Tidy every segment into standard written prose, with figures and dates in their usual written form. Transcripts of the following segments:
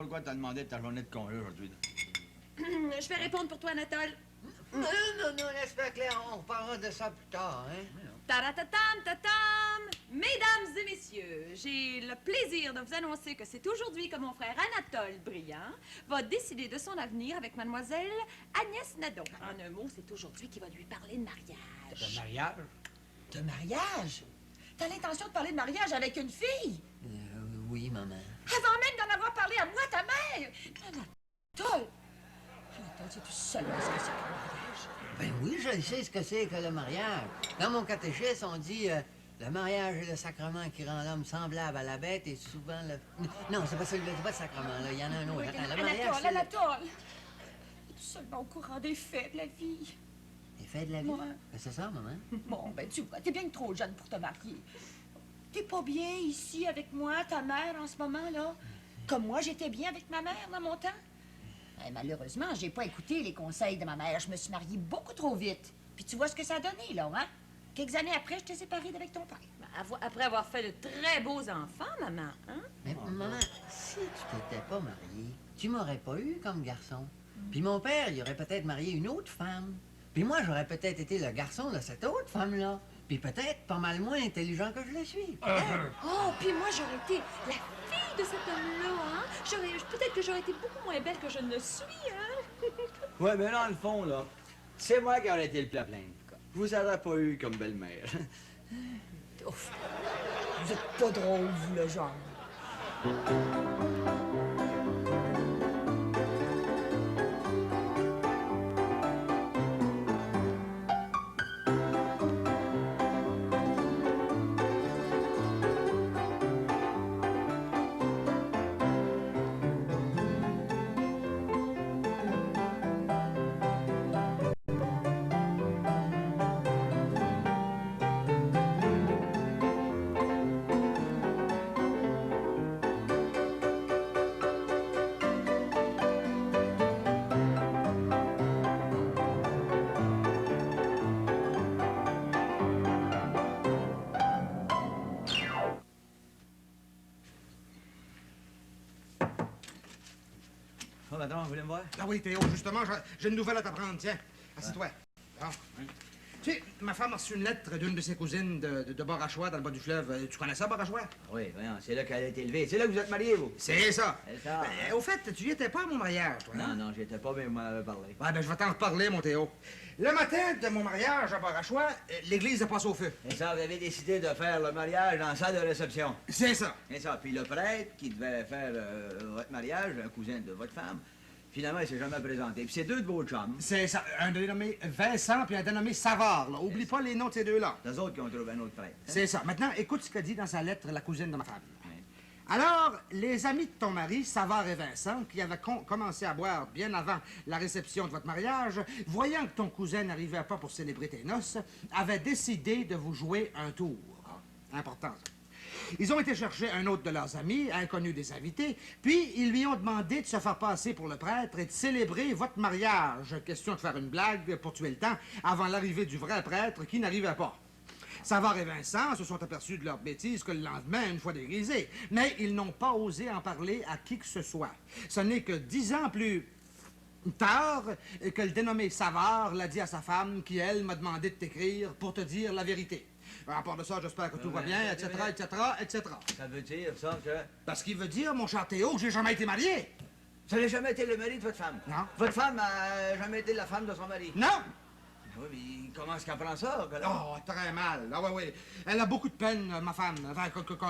pourquoi t'as demandé ta journée de congé aujourd'hui. Je vais répondre pour toi, Anatole. Non, laisse faire, Claire, on reparlera de ça plus tard, hein? Taratatam, tatam! Mesdames et messieurs, j'ai le plaisir de vous annoncer que c'est aujourd'hui que mon frère Anatole Briand va décider de son avenir avec mademoiselle Agnès Nadon. En un mot, c'est aujourd'hui qu'il va lui parler de mariage. De mariage? De mariage? T'as l'intention de parler de mariage avec une fille? Oui, maman. Avant même d'en avoir parlé à moi, ta mère! Anatole! Anatole, c'est tout seul ce que c'est que le mariage. Ben oui, je sais ce que c'est que le mariage. Dans mon catéchisme, on dit le mariage est le sacrement qui rend l'homme semblable à la bête et souvent le... Non, c'est pas celui-là, c'est pas le sacrement, là. Il y en a un autre. Attends, le mariage, c'est Anatole! T'es tout seulement au courant des faits de la vie. Les faits de la vie? Ouais. Ben, c'est ça, maman. Bon, ben tu vois, t'es bien trop jeune pour te marier. T'es pas bien ici avec moi, ta mère, en ce moment, là? Comme moi, j'étais bien avec ma mère dans mon temps. Malheureusement, j'ai pas écouté les conseils de ma mère. Je me suis mariée beaucoup trop vite. Puis tu vois ce que ça a donné, là, hein? Quelques années après, je t'ai séparée d'avec ton père. Après avoir fait de très beaux enfants, maman, hein? Mais maman, si tu t'étais pas mariée, tu m'aurais pas eu comme garçon. Puis mon père, il aurait peut-être marié une autre femme. Puis moi, j'aurais peut-être été le garçon de cette autre femme-là. Puis peut-être pas mal moins intelligent que je le suis. Oh, puis moi, j'aurais été la fille de cet homme-là, hein? Peut-être que j'aurais été beaucoup moins belle que je ne le suis, hein? Ouais, mais dans le fond, là, c'est moi qui aurais été le plat plein. Je vous aurais pas eu comme belle-mère. Ouf. Vous êtes pas drôle, vous, le genre. Oh, madame, vous voulez me voir? Ah oui, Théo, justement, j'ai une nouvelle à t'apprendre, tiens. Assieds-toi. Bon. Tu sais, ma femme a reçu une lettre d'une de ses cousines de Barachois, dans le bas du fleuve. Tu connais ça, Barachois? Oui, voyons, c'est là qu'elle a été élevée. C'est là que vous êtes mariés, vous? C'est ça. C'est ça. Au fait, tu y étais pas à mon mariage, toi, hein? Non, j'y étais pas, mais vous m'en avez parlé. Ouais, ben, je vais t'en reparler, mon Théo. Le matin de mon mariage à Barachois, l'église a passé au feu. Et ça, vous avez décidé de faire le mariage dans la salle de réception. C'est ça. Et ça, puis le prêtre qui devait faire votre mariage, un cousin de votre femme, finalement, il s'est jamais présenté. Puis c'est deux de vos chums. C'est ça. Un dénommé Vincent, puis un dénommé Savard, là. Oublie pas les noms de ces deux-là. C'est eux autres qui ont trouvé un autre prêtre. Hein? C'est ça. Maintenant, écoute ce qu'a dit dans sa lettre la cousine de ma femme. Alors, les amis de ton mari, Savard et Vincent, qui avaient commencé à boire bien avant la réception de votre mariage, voyant que ton cousin n'arrivait pas pour célébrer tes noces, avaient décidé de vous jouer un tour. Important, ça. Ils ont été chercher un autre de leurs amis, inconnu des invités, puis ils lui ont demandé de se faire passer pour le prêtre et de célébrer votre mariage. Question de faire une blague pour tuer le temps avant l'arrivée du vrai prêtre qui n'arrivait pas. Savard et Vincent se sont aperçus de leur bêtise que le lendemain, une fois dégrisés. Mais ils n'ont pas osé en parler à qui que ce soit. Ce n'est que 10 ans plus tard que le dénommé Savard l'a dit à sa femme qui, elle, m'a demandé de t'écrire pour te dire la vérité. À part de ça, j'espère que tout va bien, etc., etc. Ça veut dire, ça, que... Parce qu'il veut dire, mon cher Théo, que j'ai jamais été marié. Ça n'a jamais été le mari de votre femme? Non. Votre femme n'a jamais été la femme de son mari? Non! Oui, mais comment est-ce qu'elle prend ça, Colombe? Oh, très mal. Ah, oui. Elle a beaucoup de peine, ma femme. Enfin,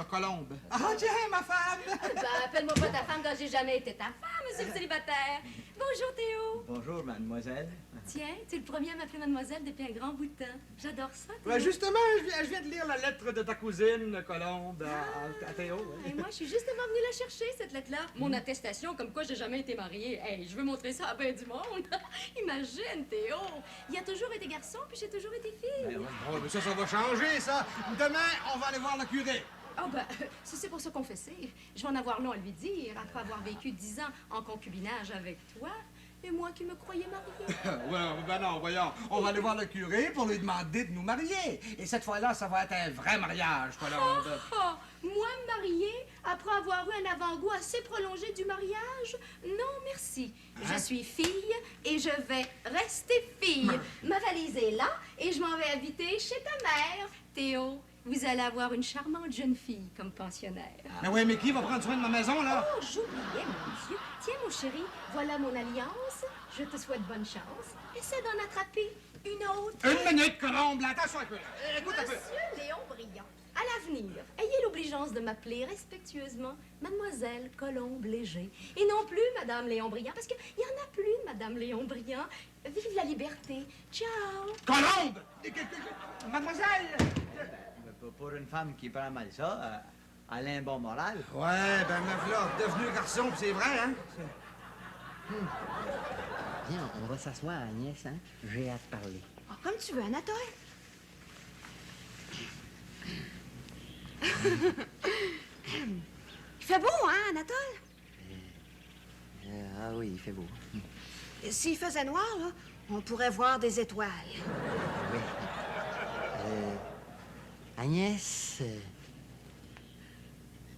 Colombe. Ah, tiens, ma femme! Ben, appelle-moi pas ta femme quand j'ai jamais été ta femme, monsieur le célibataire. Bonjour, Théo. Bonjour, mademoiselle. Tiens, tu es le premier à m'appeler mademoiselle depuis un grand bout de temps. J'adore ça, Théo. Ouais, justement, je viens de lire la lettre de ta cousine, Colombe, à Théo. Et moi, je suis justement venue la chercher, cette lettre-là. Mon attestation comme quoi j'ai jamais été mariée. Hey, je veux montrer ça à ben du monde. Imagine, Théo. Il a toujours été garçon, puis j'ai toujours été fille. Oh, mais ça va changer, ça. Demain, on va aller voir le curé. Ah ben, si c'est pour se confesser, je vais en avoir long à lui dire, après avoir vécu 10 ans en concubinage avec toi, et moi qui me croyais mariée. Ouais, ben non, voyons. On va aller voir le curé pour lui demander de nous marier. Et cette fois-là, ça va être un vrai mariage, Colombe. Moi mariée après avoir eu un avant-goût assez prolongé du mariage? Non, merci. Je suis fille et je vais rester fille. Ma valise est là et je m'en vais habiter chez ta mère. Théo, vous allez avoir une charmante jeune fille comme pensionnaire. Mais oui, mais qui va prendre soin de ma maison, là? Oh, j'oubliais, mon Dieu. Tiens, mon chéri, voilà mon alliance. Je te souhaite bonne chance. Essaie d'en attraper une autre. Une minute, Colombe, là. Attention un peu, là. Écoute un peu. Monsieur Léon Briand, à l'avenir, ayez l'obligeance de m'appeler respectueusement Mademoiselle Colombe Léger. Et non plus Madame Léon Briand, parce qu'il n'y en a plus de Madame Léon Briand. Vive la liberté. Ciao. Colombe! Mademoiselle! Pour une femme qui prend mal ça, elle a un bon moral. Ouais, ben me voilà devenu garçon, pis c'est vrai, hein? Viens, on va s'asseoir, Agnès, hein? J'ai hâte de parler. Oh, comme tu veux, Anatole. Il fait beau, hein, Anatole? Ah oui, il fait beau. S'il faisait noir, là, on pourrait voir des étoiles. Oui. Agnès...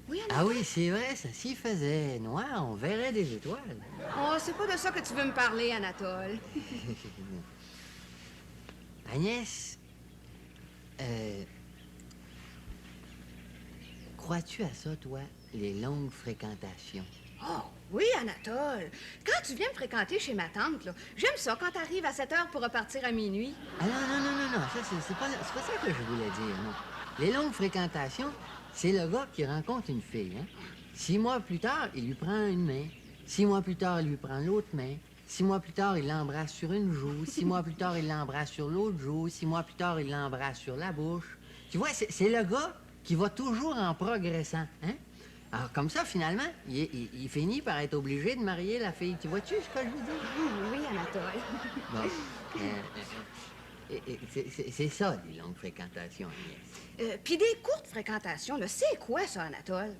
Oui, Anatole? Ah oui, c'est vrai, ça. S'il faisait noir, on verrait des étoiles. Oh, c'est pas de ça que tu veux me parler, Anatole. Agnès, crois-tu à ça, toi, les longues fréquentations? Oh, oui, Anatole. Quand tu viens me fréquenter chez ma tante, là, j'aime ça quand t'arrives à 7 heures pour repartir à minuit. Ah non, ça, c'est pas ça que je voulais dire, non. Les longues fréquentations, c'est le gars qui rencontre une fille, hein. 6 mois plus tard, il lui prend une main. 6 mois plus tard, il lui prend l'autre main. 6 mois plus tard, il l'embrasse sur une joue. 6 mois plus tard, il l'embrasse sur l'autre joue. 6 mois plus tard, il l'embrasse sur la bouche. Tu vois, c'est le gars qui va toujours en progressant, hein. Alors, comme ça, finalement, il finit par être obligé de marier la fille. Tu vois-tu ce que je veux dire? Oui, Anatole. Bon. C'est ça, les longues fréquentations, Agnès. Puis des courtes fréquentations, là, c'est quoi ça, Anatole?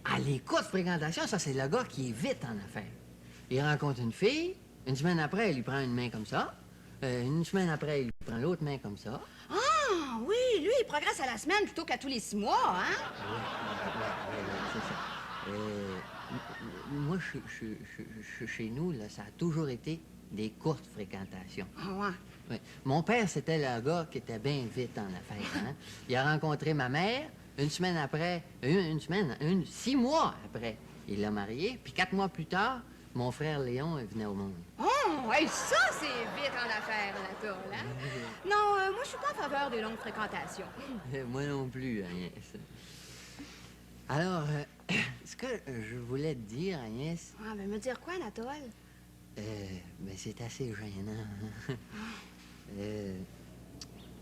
Ah, les courtes fréquentations, ça, c'est le gars qui est vite en affaires. Il rencontre une fille, une semaine après, il lui prend une main comme ça. Une semaine après, il lui prend l'autre main comme ça. Ah, oui, lui, il progresse à la semaine plutôt qu'à tous les 6 mois, hein? C'est ça. Moi, chez nous, là, ça a toujours été des courtes fréquentations. Ah, ouais. Ouais. Mon père, c'était le gars qui était bien vite en affaires, hein? Il a rencontré ma mère, une semaine après, 6 mois après, il l'a mariée, puis 4 mois plus tard, mon frère Léon venait au monde. Oh, hey, ça, c'est vite en affaires, Anatole, hein? Non, moi, je suis pas en faveur des longues fréquentations. Moi non plus, Agnès. Alors, ce que je voulais te dire, Agnès, Ah, mais me dire quoi, Anatole? ben c'est assez gênant.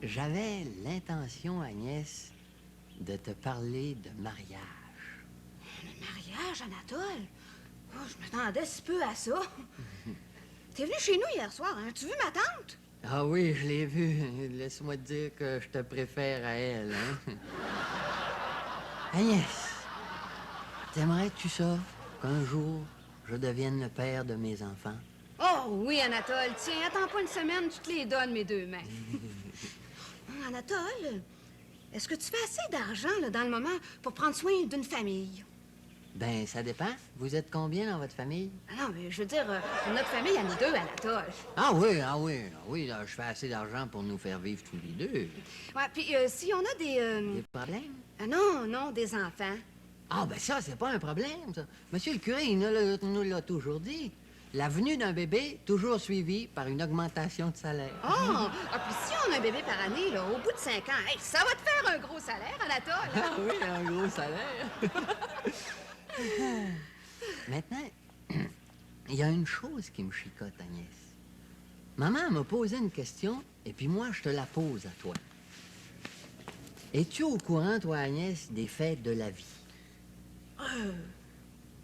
J'avais l'intention, Agnès, de te parler de mariage. Le mariage, Anatole? Oh, je m'attendais si peu à ça. T'es venu chez nous hier soir, hein? Tu vu ma tante? Ah oui, je l'ai vu. Laisse-moi te dire que je te préfère à elle, hein? Agnès, t'aimerais-tu ça, qu'un jour, je devienne le père de mes enfants? Oh oui, Anatole. Tiens, attends pas une semaine, tu te les donnes, mes 2 mains. Anatole, est-ce que tu fais assez d'argent, là, dans le moment, pour prendre soin d'une famille? Ben, ça dépend. Vous êtes combien dans votre famille? Ah non, mais je veux dire, pour notre famille, il y en a 2, Anatole. Oui, là, je fais assez d'argent pour nous faire vivre tous les deux. Ouais, puis si on a des... Des problèmes? Ah non, des enfants. Ah, ben ça, c'est pas un problème, ça. Monsieur le curé, il nous l'a toujours dit. La venue d'un bébé, toujours suivie par une augmentation de salaire. Oh! Puis si on a un bébé par année, là, au bout de 5 ans, hey, ça va te faire un gros salaire, Anatole. Ah oui, un gros salaire. Maintenant, il y a une chose qui me chicote, Agnès. Maman m'a posé une question, et puis moi, je te la pose à toi. Es-tu au courant, toi, Agnès, des fêtes de la vie?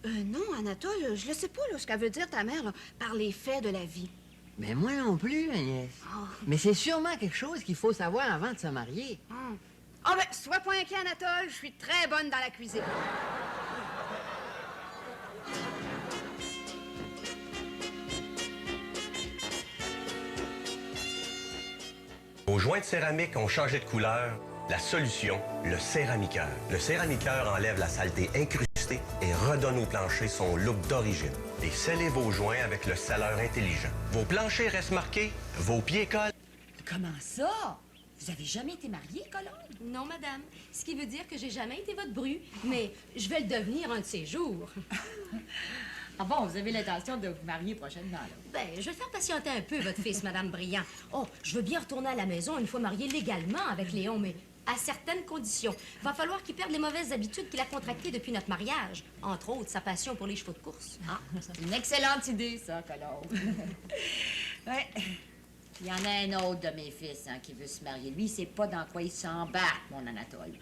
Non, Anatole, je ne sais pas là, ce qu'elle veut dire, ta mère, là, par les faits de la vie. Ben moi non plus, Agnès. Oh. Mais c'est sûrement quelque chose qu'il faut savoir avant de se marier. Ah ben, sois pas inquiet, Anatole, je suis très bonne dans la cuisine. Vos joints de céramique ont changé de couleur. La solution, le céramiqueur. Le céramiqueur enlève la saleté incrustée ajustée et redonne au plancher son look d'origine. Et scellez vos joints avec le scelleur intelligent. Vos planchers restent marqués, vos pieds collent. Comment ça? Vous avez jamais été mariée, Colombe? Non, madame. Ce qui veut dire que j'ai jamais été votre bru, mais je vais le devenir un de ces jours. Ah bon, vous avez l'intention de vous marier prochainement, là? Ben, je vais faire patienter un peu votre fils, madame Briand. Oh, je veux bien retourner à la maison une fois mariée légalement avec Léon, mais à certaines conditions. Va falloir qu'il perde les mauvaises habitudes qu'il a contractées depuis notre mariage. Entre autres, sa passion pour les chevaux de course. Ah, c'est une excellente idée, ça, Colombe. Ouais. Il y en a un autre de mes fils qui veut se marier. Lui, il sait pas dans quoi il s'embarque, mon Anatole.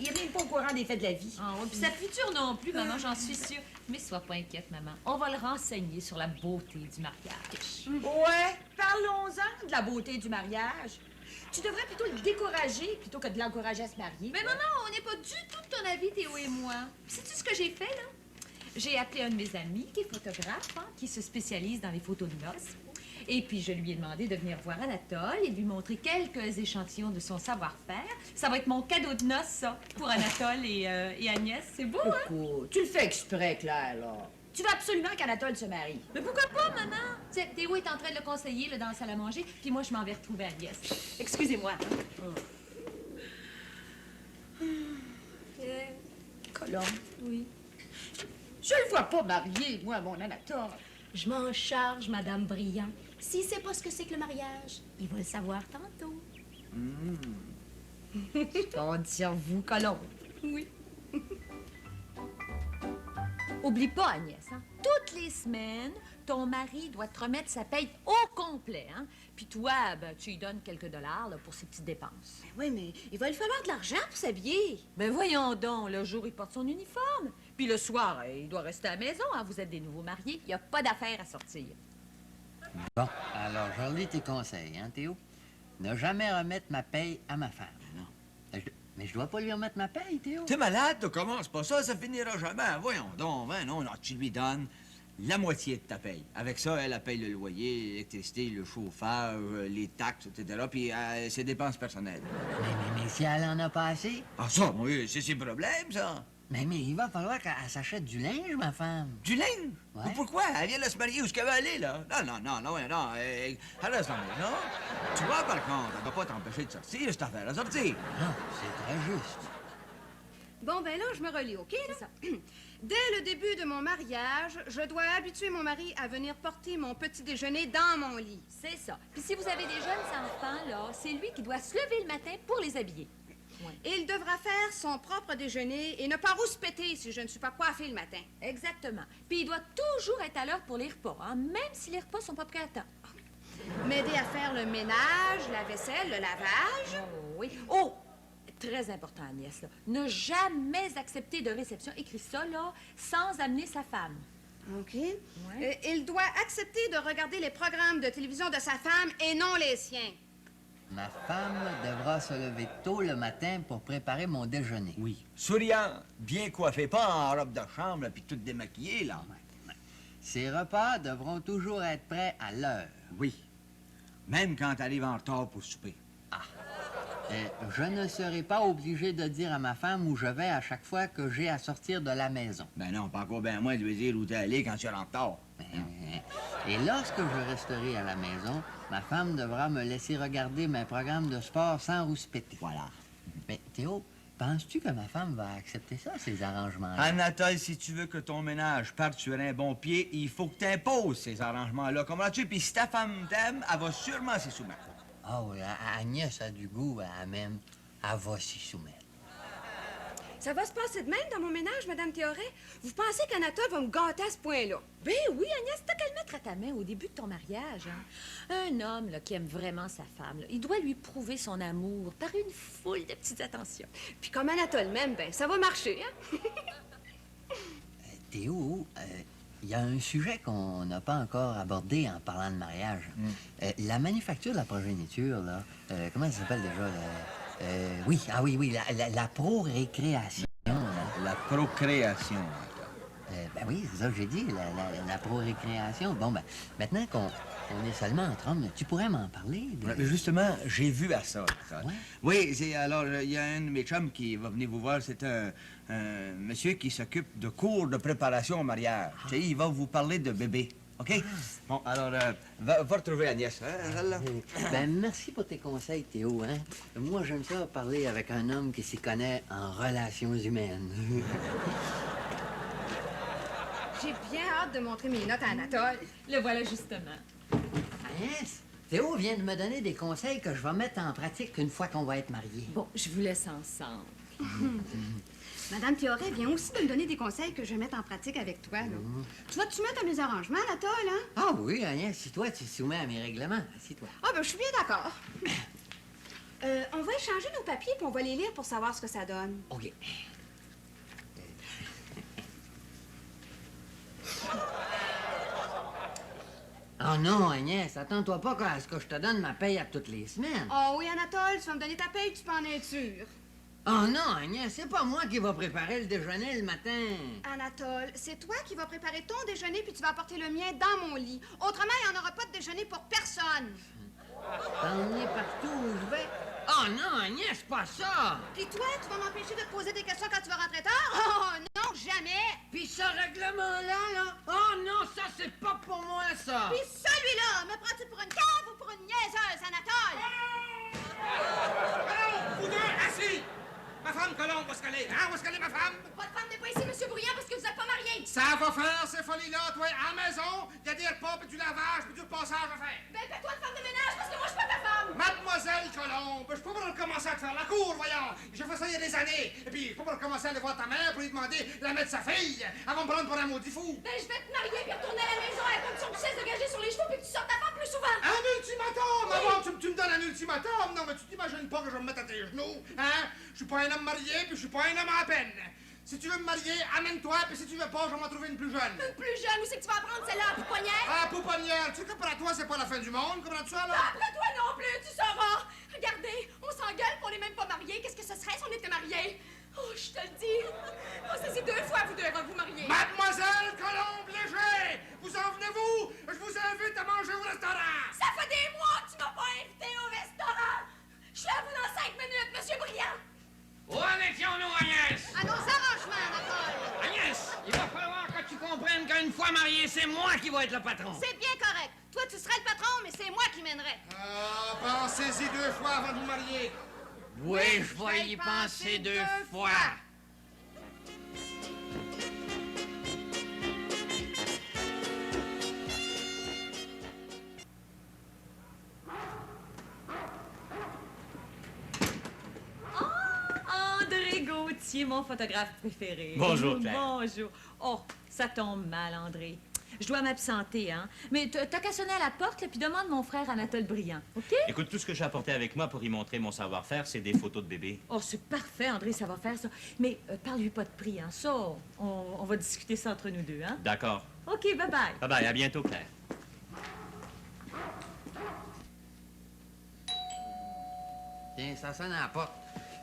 Il est même pas au courant des faits de la vie. Ah oui, puis sa future non plus, maman, j'en suis sûre. Mais sois pas inquiète, maman. On va le renseigner sur la beauté du mariage. Ouais, parlons-en de la beauté du mariage. Tu devrais plutôt le décourager plutôt que de l'encourager à se marier. Mais maman, on n'est pas du tout de ton avis, Théo et moi. Puis sais-tu ce que j'ai fait, là? J'ai appelé un de mes amis qui est photographe, qui se spécialise dans les photos de noces. Et puis, je lui ai demandé de venir voir Anatole et de lui montrer quelques échantillons de son savoir-faire. Ça va être mon cadeau de noces, ça, pour Anatole et Agnès. C'est beau, hein? Écoute, tu le fais exprès, Claire, là. Tu veux absolument qu'Anatole se marie. Mais pourquoi pas, maman? Tu sais, Théo est en train de le conseiller là, dans la salle à manger, puis moi, je m'en vais retrouver Agnès. Excusez-moi. Colombe, Oui. je le vois pas marié, moi, mon Anatole. Je m'en charge, madame Briand. S'il sait pas ce que c'est que le mariage, il va le savoir tantôt. On dit sur vous, Colombe. Oui. Oublie pas, Agnès, hein? Toutes les semaines, ton mari doit te remettre sa paye au complet, hein? Puis toi, ben, tu lui donnes quelques dollars là, pour ses petites dépenses. Oui, mais il va lui falloir de l'argent pour s'habiller. Ben voyons donc, le jour, il porte son uniforme. Puis le soir, il doit rester à la maison, hein? Vous êtes des nouveaux mariés, il n'y a pas d'affaire à sortir. Bon, alors je relis tes conseils, hein, Théo? Ne jamais remettre ma paye à ma femme. Non. Mais je dois pas lui remettre ma paye, Théo. T'es malade, tu commences pas ça, ça finira jamais. Voyons donc, ben non, tu lui donnes la moitié de ta paye. Avec ça, elle paye le loyer, l'électricité, le chauffage, les taxes, etc., puis ses dépenses personnelles. Mais si elle en a pas assez? Ah ça, oui, c'est ses problèmes, ça. Mais il va falloir qu'elle s'achète du linge, ma femme. Du linge? Ouais. Mais pourquoi? Elle vient de se marier où est-ce qu'elle va aller, là? Non, elle reste dans la maison. Tu vois, par contre, elle va pas t'empêcher de sortir, cette affaire à sortir. Non, c'est très juste. Bon, ben là, je me relis, OK? là? Dès le début de mon mariage, je dois habituer mon mari à venir porter mon petit déjeuner dans mon lit. C'est ça. Puis si vous avez des jeunes enfants, là, c'est lui qui doit se lever le matin pour les habiller. Il devra faire son propre déjeuner et ne pas rouspéter si je ne suis pas coiffée le matin. Exactement. Puis il doit toujours être à l'heure pour les repas, hein, même si les repas sont pas prêts à temps. M'aider à faire le ménage, la vaisselle, le lavage. Oh, oui. Oh! Très important, Agnès, là. Ne jamais accepter de réception, écris ça, là, sans amener sa femme. OK. Il doit accepter de regarder les programmes de télévision de sa femme et non les siens. Ma femme devra se lever tôt le matin pour préparer mon déjeuner. Oui. Souriant, bien coiffé, pas en robe de chambre, puis toute démaquillée, là. Ces repas devront toujours être prêts à l'heure. Oui. Même quand t'arrives en retard pour souper. Je ne serai pas obligé de dire à ma femme où je vais à chaque fois que j'ai à sortir de la maison. Ben non, pas encore bien moins de lui dire où t'es allé quand tu es en retard. Et lorsque je resterai à la maison, ma femme devra me laisser regarder mes programmes de sport sans rouspéter. Voilà. Mais Théo, penses-tu que ma femme va accepter ça, ces arrangements-là? Anatole, si tu veux que ton ménage parte sur un bon pied, il faut que tu imposes ces arrangements-là. Comprends-tu? Puis si ta femme t'aime, elle va sûrement s'y soumettre. Ah oui, Agnès a du goût, elle-même. Elle va s'y soumettre. Ça va se passer de même dans mon ménage, Madame Théoret? Vous pensez qu'Anatole va me gâter à ce point-là? Ben oui, Agnès, t'as qu'à le mettre à ta main au début de ton mariage. Hein. Un homme là, qui aime vraiment sa femme, là, il doit lui prouver son amour par une foule de petites attentions. Puis comme Anatole m'aime, ben ça va marcher, hein? Théo, il y a un sujet qu'on n'a pas encore abordé en parlant de mariage. La manufacture de la progéniture, là, comment ça s'appelle déjà? Oui, la pro-récréation. là. La procréation. Ben oui, c'est ça que j'ai dit, la pro-récréation. Bon, ben, maintenant qu'on est seulement entre hommes, tu pourrais m'en parler? Ouais, mais justement, j'ai vu à ça. Ouais? Oui, alors, il y a un de mes chums qui va venir vous voir. C'est un monsieur qui s'occupe de cours de préparation au mariage. Tu sais, il va vous parler de bébé. OK? Bon, alors, va retrouver Agnès, hein, là. Ben, merci pour tes conseils, Théo, hein? Moi, j'aime ça parler avec un homme qui s'y connaît en relations humaines. J'ai bien hâte de montrer mes notes à Anatole. Le voilà justement. Agnès, Théo vient de me donner des conseils que je vais mettre en pratique une fois qu'on va être mariés. Bon, je vous laisse ensemble. Madame Théoret vient aussi de me donner des conseils que je vais mettre en pratique avec toi, là. Tu vas te soumettre à mes arrangements, Anatole, hein? Ah oui, Agnès, si toi, tu te soumets à mes règlements, assis-toi. Ah, ben, je suis bien d'accord. On va échanger nos papiers puis on va les lire pour savoir ce que ça donne. OK. Oh non, Agnès, attends-toi pas à ce que je te donne ma paye à toutes les semaines. Oh oui, Anatole, tu vas me donner ta paye, tu peux en être sûr. Oh non, Agnès, c'est pas moi qui va préparer le déjeuner le matin. Anatole, c'est toi qui vas préparer ton déjeuner puis tu vas apporter le mien dans mon lit. Autrement, il n'y en aura pas de déjeuner pour personne. T'emmener partout où je vais. Oh non, Agnès, pas ça! Puis toi, tu vas m'empêcher de te poser des questions quand tu vas rentrer tard? Oh non, jamais! Puis ce règlement-là, là? Oh non, ça, c'est pas pour moi, ça! Puis celui-là, me prends-tu pour une cave ou pour une niaiseuse, Anatole? Allons, vous deux, assis! Ma femme Colombe, où est-ce qu'elle est? Hein? Où est-ce qu'elle est, ma femme? Votre femme n'est pas ici, Monsieur Brouillard, parce que vous n'êtes pas marié. Ça va faire ces folies-là, toi, à la maison. Il y a des repas, puis du lavage, puis du repassage à faire. Ben, fais-toi une femme de ménage, parce que moi, je suis pas ta femme. Mademoiselle Colombe, je peux pas recommencer à te faire la cour, voyons. J'ai fait ça il y a des années. Et puis, je peux pas recommencer à aller voir ta mère pour lui demander la mettre sa fille. Elle va me prendre pour un maudit fou. Ben, je vais te marier puis retourner à la maison à la condition que tu cesses de gager sur les chevaux puis que tu sortes ta femme plus souvent. Un ultimatum! Avant, tu me donnes un ultimatum? Non, mais tu t'imagines pas que je vais me mettre à tes genoux, hein? Je suis pas un homme marié, puis je suis pas un homme à peine. Si tu veux me marier, amène-toi, puis si tu veux pas, je vais m'en trouver une plus jeune. Une plus jeune, où c'est que tu vas apprendre celle-là à pouponnière? Ah, pouponnière, tu sais que pour toi, c'est pas la fin du monde, comprends-tu ça, là? Après toi non plus, tu sauras. Regardez, on s'engueule, puis on n'est même pas mariés. Qu'est-ce que ce serait si on était mariés? Oh, je te le dis. Oh, ça, c'est 2 fois, vous deux, avant de vous marier. Mademoiselle Colombe Léger, vous en venez-vous? Je vous invite à manger au restaurant. Ça fait des mois que tu m'as pas invité au restaurant. Je suis à vous dans 5 minutes, Monsieur Brillant. Où en étions-nous, Agnès? À nos arrangements, Anatole. Agnès, il va falloir que tu comprennes qu'une fois marié, c'est moi qui vais être le patron. C'est bien correct. Toi, tu serais le patron, mais c'est moi qui mènerais. Ah, pensez-y 2 fois avant de vous marier. Oui, je vais y penser 2 fois. André Gauthier, mon photographe préféré. Bonjour, Claire. Bonjour. Oh, ça tombe mal, André. Je dois m'absenter, hein. Mais t'as qu'à sonner à la porte, là, puis demande mon frère Anatole Briand, OK? Écoute, tout ce que j'ai apporté avec moi pour y montrer mon savoir-faire, c'est des photos de bébé. Oh, c'est parfait, André, ça va faire ça. Mais parle-lui pas de prix, hein. Ça, on va discuter ça entre nous deux, hein? D'accord. OK, bye-bye. Bye-bye, à bientôt, Claire. Tiens, ça sonne à la porte.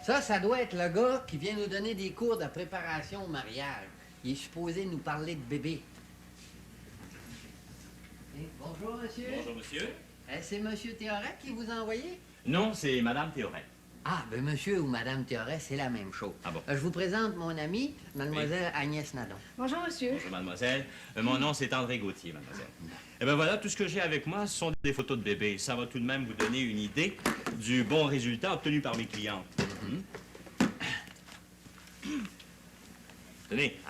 Ça doit être le gars qui vient nous donner des cours de préparation au mariage. Il est supposé nous parler de bébé. Bonjour, monsieur. Bonjour, monsieur. C'est monsieur Théoret qui vous a envoyé? Non, c'est Madame Théoret. Ah, ben monsieur ou madame Théoret, c'est la même chose. Ah bon? Je vous présente mon amie, mademoiselle Agnès Nadon. Bonjour, monsieur. Bonjour, mademoiselle. Mon nom, c'est André Gauthier, mademoiselle. Eh bien voilà, tout ce que j'ai avec moi, ce sont des photos de bébé. Ça va tout de même vous donner une idée du bon résultat obtenu par mes clientes. Tenez,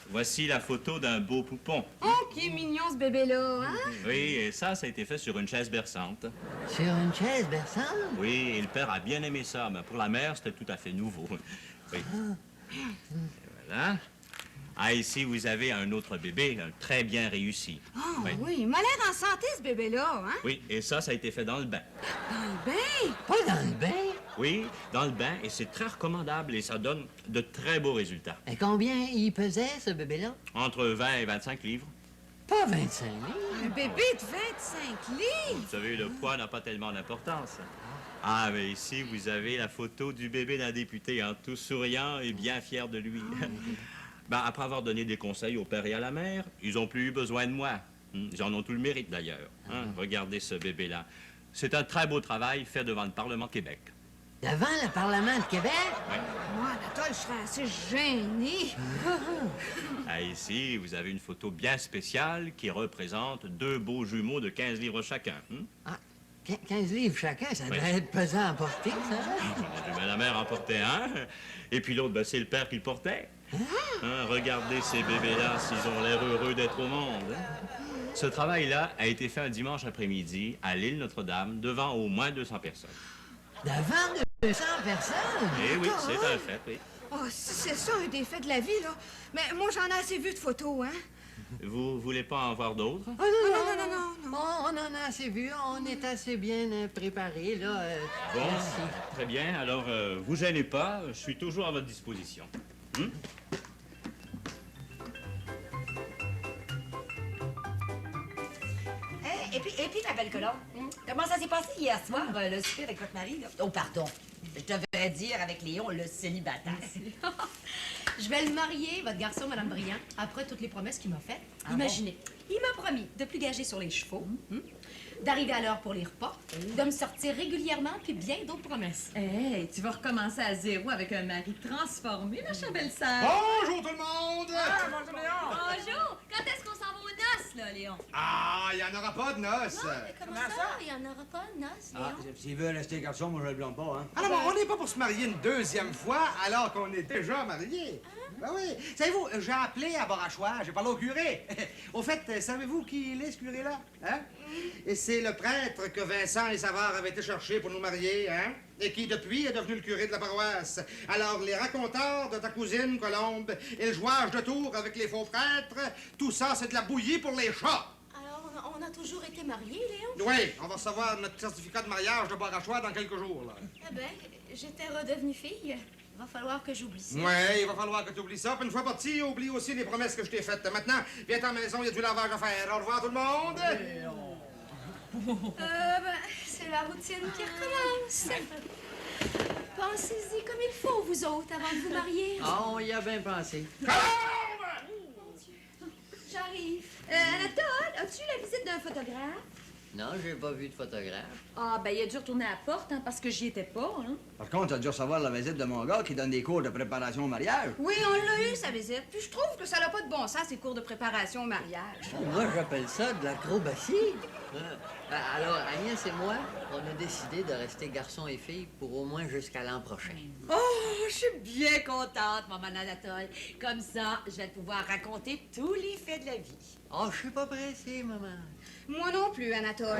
voici la photo d'un beau poupon. Oh, qui est mignon, ce bébé-là, hein? Oui, et ça a été fait sur une chaise berçante. Sur une chaise berçante? Oui, et le père a bien aimé ça, mais pour la mère, c'était tout à fait nouveau. Oui. Et voilà. Ah, ici, vous avez un autre bébé, très bien réussi. Oh, Oui. oui, il m'a l'air en santé, ce bébé-là, hein? Oui, et ça a été fait dans le bain. Dans le bain? Pas dans le bain? Oui, dans le bain, et c'est très recommandable, et ça donne de très beaux résultats. Et combien il pesait, ce bébé-là? Entre 20 et 25 livres. Pas 25 livres. Un bébé de 25 livres? Vous savez, le poids n'a pas tellement d'importance. Ah, mais ici, vous avez la photo du bébé d'un député, hein, tout souriant et bien fier de lui. Ben, après avoir donné des conseils au père et à la mère, ils n'ont plus eu besoin de moi. Ils en ont tout le mérite, d'ailleurs. Regardez ce bébé-là. C'est un très beau travail fait devant le Parlement de Québec. Devant le Parlement de Québec? Moi, Anatole, je serais assez gênée. Ici, vous avez une photo bien spéciale qui représente 2 beaux jumeaux de 15 livres chacun. Ah, 15 livres chacun, ça Oui. doit être pesant à porter, ça. J'ai vu la mère en portait un, et puis l'autre, ben, c'est le père qui le portait. Regardez ces bébés-là, s'ils ont l'air heureux d'être au monde. Ce travail-là a été fait un dimanche après-midi à l'île Notre-Dame, devant au moins 200 personnes. Devant 200 personnes? Eh oui, c'est un fait, oui. Oh, c'est ça, un des faits de la vie, là. Mais moi, j'en ai assez vu de photos, hein. Vous voulez pas en voir d'autres? Oh, non. On en a assez vu, on est assez bien préparés, là. Bon, Merci. très bien. Alors, vous gênez pas, je suis toujours à votre disposition. Et puis, ma belle colombe, comment ça s'est passé hier soir, le souper avec votre mari, là? Oh, pardon. Je devrais dire avec Léon, le célibataire. Je vais le marier, votre garçon, Madame Briand, après toutes les promesses qu'il m'a faites. Ah Imaginez, il m'a promis de plus gager sur les chevaux, d'arriver à l'heure pour les repas, de me sortir régulièrement, puis bien d'autres promesses. Hey, tu vas recommencer à zéro avec un mari transformé, ma chère belle-sœur. Bonjour tout le monde! Bonjour Léon! Bonjour! Quand est-ce qu'on s'en va aux noces, là, Léon? Ah, il n'y en aura pas de noces! Comment ça? Il n'y en aura pas de noces, Léon? S'il veut rester garçon, moi je le blâme pas, hein. Ah non, mais on n'est pas pour se marier une deuxième fois alors qu'on est déjà mariés. Ben oui. Savez-vous, j'ai appelé à Borachois, j'ai parlé au curé. Au fait, savez-vous qui il est, ce curé-là? Hein? Et c'est le prêtre que Vincent et Savard avaient été chercher pour nous marier, hein? Et qui, depuis, est devenu le curé de la paroisse. Alors, les raconteurs de ta cousine, Colombe, et le jouage de tours avec les faux prêtres, tout ça, c'est de la bouillie pour les chats. Alors, on a toujours été mariés, Léon? Oui, on va recevoir notre certificat de mariage de Borachois dans quelques jours, là. Eh bien, j'étais redevenue fille. Il va falloir que j'oublie ça. Oui, il va falloir que tu oublies ça. Puis une fois parti, oublie aussi les promesses que je t'ai faites. Maintenant, viens à la maison, il y a du lavage à faire. Au revoir tout le monde! C'est la routine qui recommence. Pensez-y comme il faut, vous autres, avant de vous marier. Ah, on y a bien pensé. J'arrive. Anatole, as-tu eu la visite d'un photographe? Non, j'ai pas vu de photographe. Ah, ben, il a dû retourner à la porte, hein, parce que j'y étais pas, hein. Par contre, t'as dû recevoir la visite de mon gars qui donne des cours de préparation au mariage. Oui, on l'a eu, sa visite. Puis je trouve que ça n'a pas de bon sens, ces cours de préparation au mariage. Moi, j'appelle ça de l'acrobatie. Alors, Agnès et moi, on a décidé de rester garçon et fille pour au moins jusqu'à l'an prochain. Oh, je suis bien contente, maman Anatole. Comme ça, je vais pouvoir raconter tous les faits de la vie. Oh, je suis pas pressée, maman. Moi non plus, Anatole.